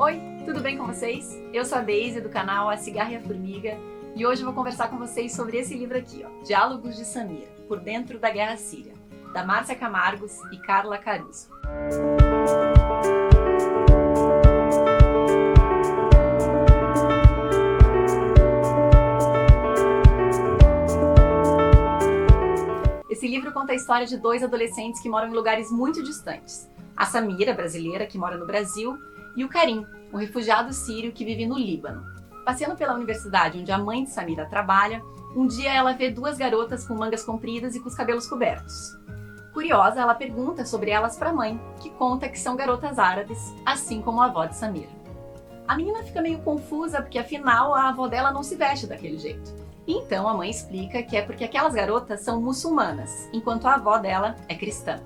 Oi, tudo bem com vocês? Eu sou a Daisy do canal A Cigarra e a Formiga e hoje eu vou conversar com vocês sobre esse livro aqui, Diálogos de Samira, Por Dentro da Guerra Síria, da Márcia Camargos e Carla Caruso. Esse livro conta a história de dois adolescentes que moram em lugares muito distantes. A Samira, brasileira, que mora no Brasil, e o Karim, um refugiado sírio que vive no Líbano. Passeando pela universidade onde a mãe de Samira trabalha, um dia ela vê duas garotas com mangas compridas e com os cabelos cobertos. Curiosa, ela pergunta sobre elas para a mãe, que conta que são garotas árabes, assim como a avó de Samira. A menina fica meio confusa porque afinal a avó dela não se veste daquele jeito. Então a mãe explica que é porque aquelas garotas são muçulmanas, enquanto a avó dela é cristã.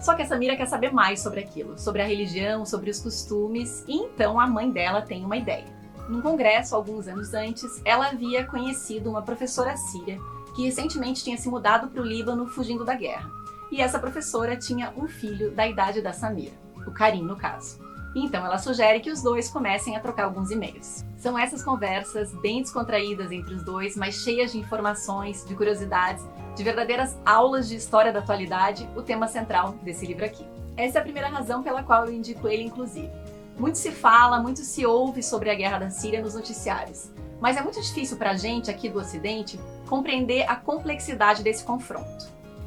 Só que a Samira quer saber mais sobre aquilo, sobre a religião, sobre os costumes, e então a mãe dela tem uma ideia. Num congresso, alguns anos antes, ela havia conhecido uma professora síria que recentemente tinha se mudado para o Líbano fugindo da guerra. E essa professora tinha um filho da idade da Samira, o Karim no caso. Então ela sugere que os dois comecem a trocar alguns e-mails. São essas conversas bem descontraídas entre os dois, mas cheias de informações, de curiosidades, de verdadeiras aulas de história da atualidade, o tema central desse livro aqui. Essa é a primeira razão pela qual eu indico ele, inclusive. Muito se fala, muito se ouve sobre a guerra da Síria nos noticiários, mas é muito difícil para a gente aqui do Ocidente compreender a complexidade desse confronto.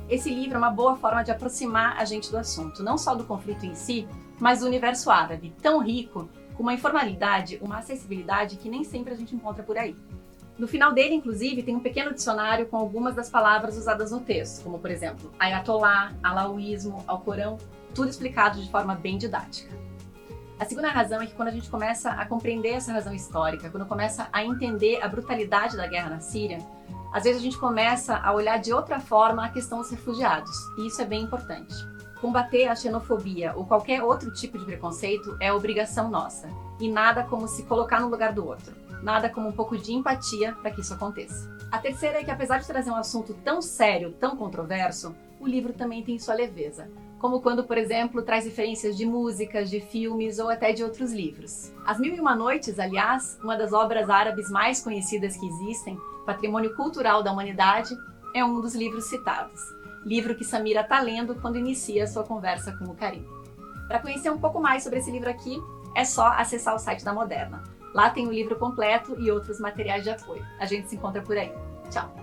Esse livro é uma boa forma de aproximar a gente do assunto, não só do conflito em si, mas do universo árabe, tão rico, com uma informalidade, uma acessibilidade que nem sempre a gente encontra por aí. No final dele, inclusive, tem um pequeno dicionário com algumas das palavras usadas no texto, como, por exemplo, Ayatollah, Alaouísmo, Alcorão, tudo explicado de forma bem didática. A segunda razão é que quando a gente começa a compreender essa razão histórica, quando começa a entender a brutalidade da guerra na Síria, às vezes a gente começa a olhar de outra forma a questão dos refugiados, e isso é bem importante. Combater a xenofobia ou qualquer outro tipo de preconceito é obrigação nossa, e nada como se colocar no lugar do outro, nada como um pouco de empatia para que isso aconteça. A terceira é que, apesar de trazer um assunto tão sério, tão controverso, o livro também tem sua leveza, como quando, por exemplo, traz referências de músicas, de filmes ou até de outros livros. As Mil e Uma Noites, aliás, uma das obras árabes mais conhecidas que existem, patrimônio cultural da humanidade, é um dos livros citados. Livro que Samira está lendo quando inicia a sua conversa com o Karim. Para conhecer um pouco mais sobre esse livro aqui, é só acessar o site da Moderna. Lá tem o livro completo e outros materiais de apoio. A gente se encontra por aí. Tchau!